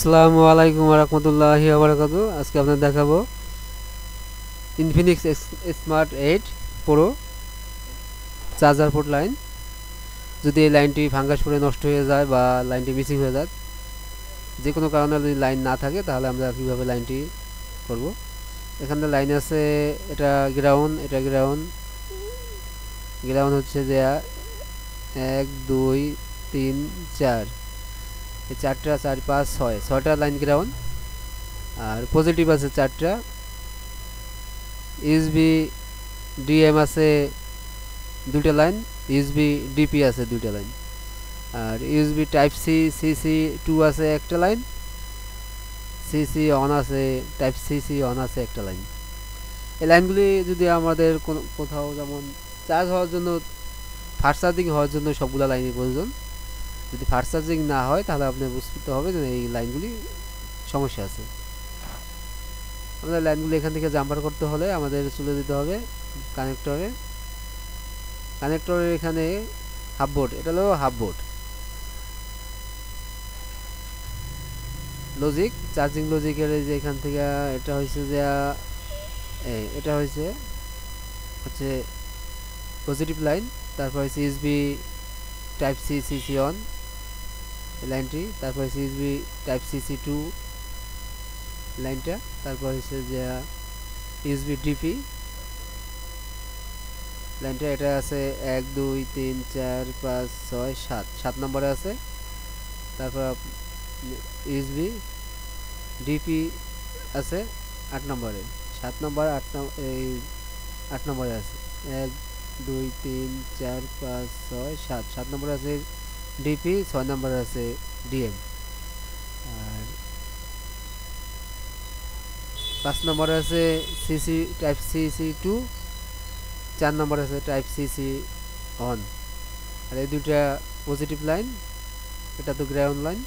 আসসালামু আলাইকুম রহমতুল্লাহি বারাকাতু। আজকে আপনাদের দেখাবো Infinix smart 8 pro charger port line. যদি এই লাইনটি ফাঙ্গাস পড়ে নষ্ট হয়ে যায় বা লাইনটি মিসিং হয়ে যায়, যে কোনো কারণে যদি লাইন না থাকে, তাহলে আমরা কীভাবে লাইনটি করব। এখানে লাইন আছে, এটা গ্রাউন্ড, এটা গ্রাউন্ড। গ্রাউন্ড হচ্ছে যে 1 2 3 4, এই 4টা 4 5 6 6টা লাইন গ্রাউন্ড। আর পজিটিভ আছে 4টা, ইউএসবি ডিএম আছে 2টা লাইন, ইউএসবি ডিপি আছে 2টা লাইন, আর ইউএসবি টাইপ সি সিসি 2 আছে একটা লাইন, সিসি অন আছে, টাইপ সিসি অন আছে একটা লাইন। এই লাইনগুলি যদি আমাদের কোথাও যেমন চার্জ হওয়ার জন্য, ফাস্ট চার্জিং হওয়ার জন্য সবগুলো লাইনের প্রয়োজন। যদি ফাস্ট চার্জিং না হয়, তাহলে আপনি বুঝতে হবে যে এই লাইনগুলি সমস্যা আছে। আমাদের লাইনগুলি এখান থেকে জাম্পার করতে হলে আমাদের চলে যেতে হবে কানেক্টরে। কানেক্টরের এখানে হাফ বোর্ড, এটা হলো হাফ বোর্ড লজিক, চার্জিং লজিকের যে এখান থেকে এটা হয়েছে যে এটা হচ্ছে পজিটিভ লাইন। তারপর হচ্ছে USB type C CC on লাইনটি, তারপর হচ্ছে ইউএসবি টাইপ সিসি 2 লাইনটা, তারপর হচ্ছে যে ইউএসবি ডিপি লাইনটা। এটা আছে 1 2 3 4 5 6 7 7 নম্বরে আছে। তারপর ইউএসবি ডিপি আছে 8 নম্বরে, 7 নম্বর 8 নম্বরে আছে। 1 2 3 4 5 6 7 7 নম্বরে আছে ডিপি, 6 নম্বরে আছে ডিএম, আর 5 নম্বরে আছে সিসি টাইপ সিসি 2, 4 নম্বরে আছে টাইপ সিসি অন। আর এই দুইটা পজিটিভ লাইন, এটা তো গ্রাউন্ড লাইন।